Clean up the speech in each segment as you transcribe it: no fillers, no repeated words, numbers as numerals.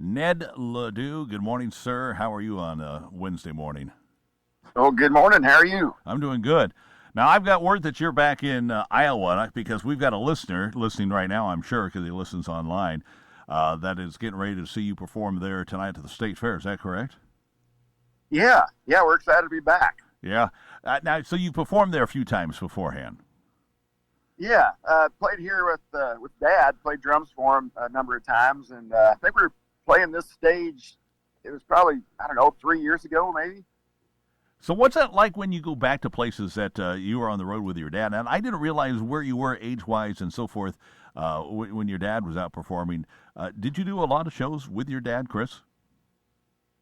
Ned Ledoux, good morning, sir. How are you on Wednesday morning? Oh, good morning. How are you? I'm doing good. Now, I've got word that you're back in Iowa because we've got a listener listening right now, I'm sure, because he listens online, that is getting ready to see you perform there tonight at the State Fair. Is that correct? Yeah, we're excited to be back. Yeah. Now, so you performed there a few times beforehand. Yeah, played here with Dad. Played drums for him a number of times, and I think we were playing this stage. It was probably 3 years ago, maybe. So what's that like when you go back to places that you were on the road with your dad? And I didn't realize where you were age-wise and so forth when your dad was out performing. Did you do a lot of shows with your dad, Chris?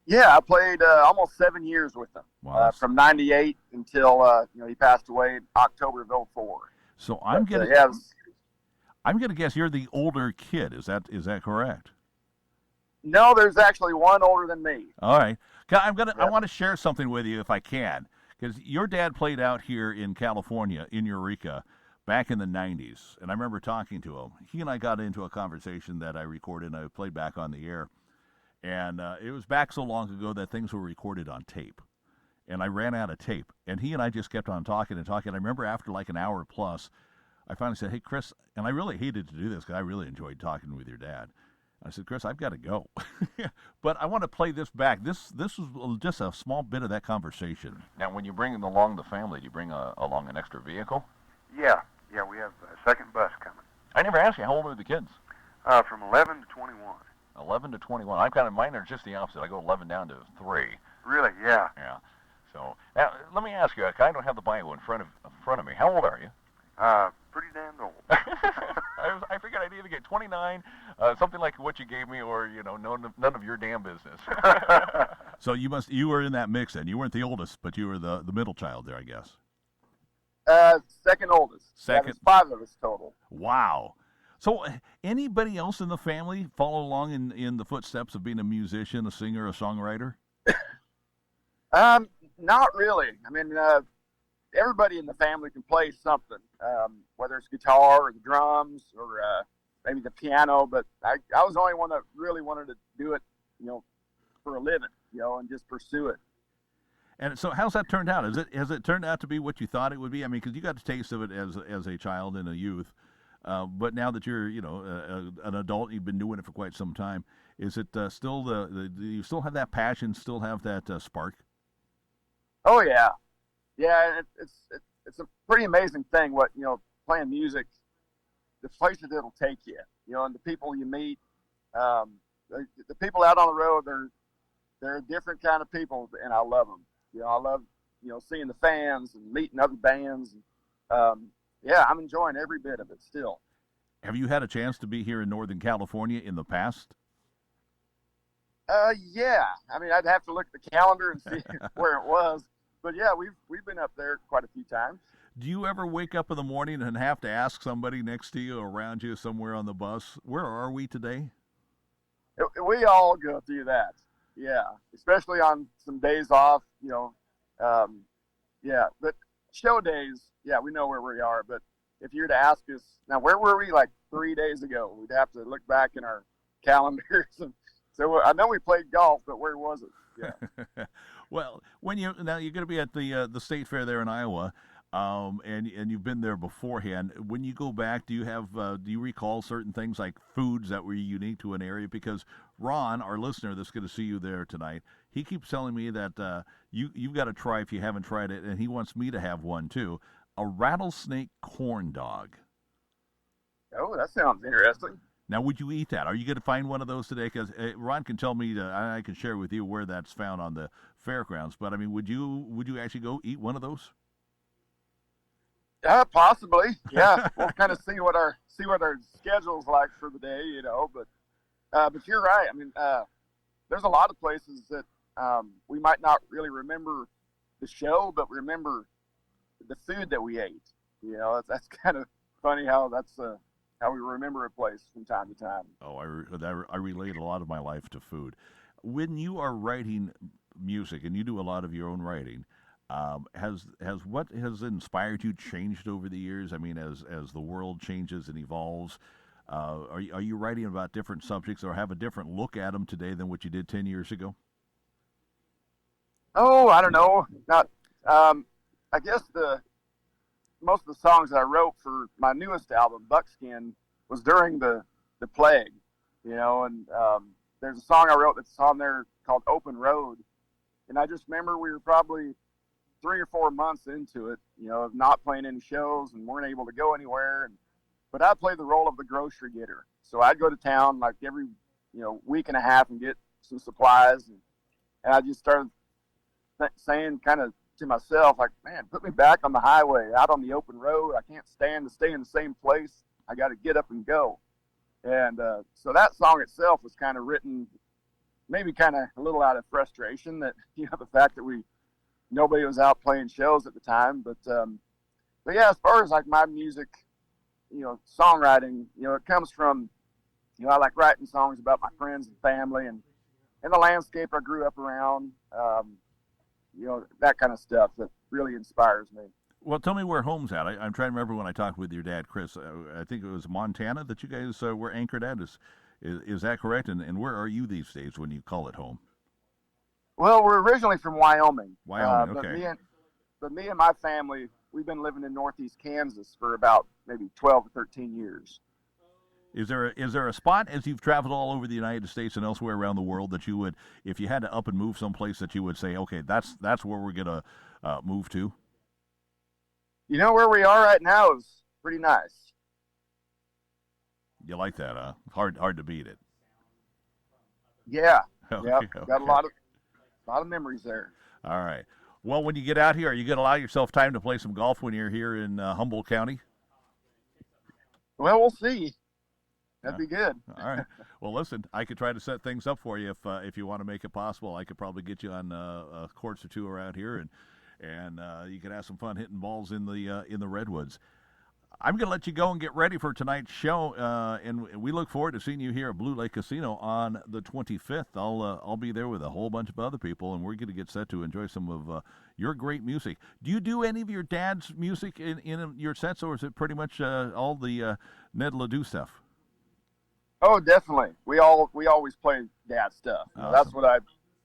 Yeah, I played almost 7 years with him, Wow. from '98 until he passed away in October of '04. So I'm But, gonna yeah, I'm gonna guess you're the older kid. Is that correct? no, there's actually one older than me. All right. I Yeah. want to share something with you if I can, because your dad played out here in California in Eureka back in the '90s, and I remember talking to him. He and I got into a conversation that I recorded and I played back on the air, and it was back so long ago that things were recorded on tape, and I ran out of tape, and he and I just kept on talking and talking. I remember after like an hour plus, I finally said, "Hey, Chris," and I really hated to do this because I really enjoyed talking with your dad. I said, "Chris, I've got to go," but I want to play this back. This was just a small bit of that conversation. Now, when you bring along the family, do you bring along an extra vehicle? Yeah, we have a second bus coming. I never asked you, how old are the kids? From 11 to 21. 11 to 21. I'm kind of, mine are just the opposite. I go 11 down to 3. Really? Yeah. Yeah. So, now, let me ask you, I don't have the bio in front of me. How old are you? Pretty damn old. I figured I'd either get 29, something like what you gave me, or, none of your damn business. So you were in that mix then. You weren't the oldest, but you were the middle child there, I guess. Second oldest. Yeah, Second. there's 5 of us total. Wow. So anybody else in the family follow along in the footsteps of being a musician, a singer, a songwriter? Not really. I mean, everybody in the family can play something, whether it's guitar or the drums or maybe the piano. But I was the only one that really wanted to do it, for a living, and just pursue it. And so, how's that turned out? Has it turned out to be what you thought it would be? I mean, because you got a taste of it as a child and a youth, but now that you're an adult, you've been doing it for quite some time. Is it still do you still have that passion? Still have that spark? Oh yeah. It's a pretty amazing thing what playing music, the places it'll take you, and the people you meet. The people out on the road, they're a different kind of people, and I love them. I love seeing the fans and meeting other bands. Yeah, I'm enjoying every bit of it still. Have you had a chance to be here in Northern California in the past? Yeah. I mean, I'd have to look at the calendar and see where it was. But yeah, we've been up there quite a few times. Do you ever wake up in the morning and have to ask somebody next to you or around you somewhere on the bus, where are we today? We all go through that. Yeah, especially on some days off. Yeah, but show days, yeah, we know where we are. But if you were to ask us now, where were we like 3 days ago? We'd have to look back in our calendars. So I know we played golf, but where was it? Yeah. Well, you're going to be at the state fair there in Iowa, and you've been there beforehand. When you go back, do you recall certain things like foods that were unique to an area? Because Ron, our listener, that's going to see you there tonight, he keeps telling me that you've got to try if you haven't tried it, and he wants me to have one too. A rattlesnake corn dog. Oh, that sounds interesting. Now, would you eat that? Are you going to find one of those today? Because Ron can tell me, I can share with you where that's found on the fairgrounds. But I mean, would you actually go eat one of those? Possibly. Yeah, we'll kind of see what our schedule's like for the day, But you're right. I mean, there's a lot of places that we might not really remember the show, but remember the food that we ate. That's kind of funny how that's how we remember a place from time to time. Oh, I relate a lot of my life to food. When you are writing music, and you do a lot of your own writing, has what has inspired you changed over the years? I mean, as the world changes and evolves, Are you writing about different subjects or have a different look at them today than what you did 10 years ago? Oh, I don't know. Not. I guess most of the songs that I wrote for my newest album, Buckskin, was during the plague. And there's a song I wrote that's on there called Open Road. And I just remember we were probably 3 or 4 months into it, of not playing any shows and weren't able to go anywhere. But I played the role of the grocery getter. So I'd go to town like every, week and a half and get some supplies. And I just started saying kind of to myself, like, man, put me back on the highway, out on the open road. I can't stand to stay in the same place. I got to get up and go. And so that song itself was kind of written maybe kind of a little out of frustration that, the fact that nobody was out playing shows at the time. But yeah, as far as like my music, songwriting, it comes from, I like writing songs about my friends and family and the landscape I grew up around, that kind of stuff that really inspires me. Well, tell me where home's at. I'm trying to remember when I talked with your dad, Chris. I think it was Montana that you guys were anchored at. Is that correct? And where are you these days when you call it home? Well, we're originally from Wyoming. Wyoming, okay. But me and my family, we've been living in northeast Kansas for about maybe 12 or 13 years. Is there a spot as you've traveled all over the United States and elsewhere around the world that you would, if you had to up and move someplace, that you would say, okay, that's where we're gonna move to? Where we are right now is pretty nice. You like that, huh? Hard to beat it. Yeah. Okay, Yep. okay. Got a lot of memories there. All right. Well, when you get out here, are you going to allow yourself time to play some golf when you're here in Humboldt County? Well, we'll see. That'd be good. All right. Well, listen, I could try to set things up for you if you want to make it possible. I could probably get you on courts or two around here, and you could have some fun hitting balls in the redwoods. I'm going to let you go and get ready for tonight's show, and we look forward to seeing you here at Blue Lake Casino on the 25th. I'll be there with a whole bunch of other people, and we're going to get set to enjoy some of your great music. Do you do any of your dad's music in your sets, or is it pretty much all the Ned Ledoux stuff? Oh, definitely. We always play dad stuff. Awesome. That's what I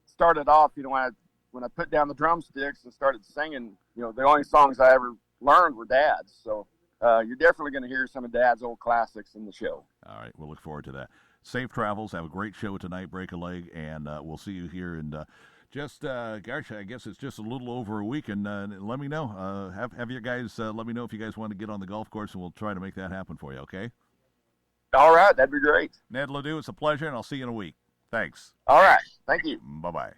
started off. When I put down the drumsticks and started singing, the only songs I ever learned were dad's. So you're definitely going to hear some of Dad's old classics in the show. All right, we'll look forward to that. Safe travels. Have a great show tonight. Break a leg, and we'll see you here in gosh, I guess it's just a little over a week. And let me know. Have you guys let me know if you guys want to get on the golf course, and we'll try to make that happen for you. Okay. All right, that'd be great. Ned Ledoux, it's a pleasure, and I'll see you in a week. Thanks. All right, thank you. Bye-bye.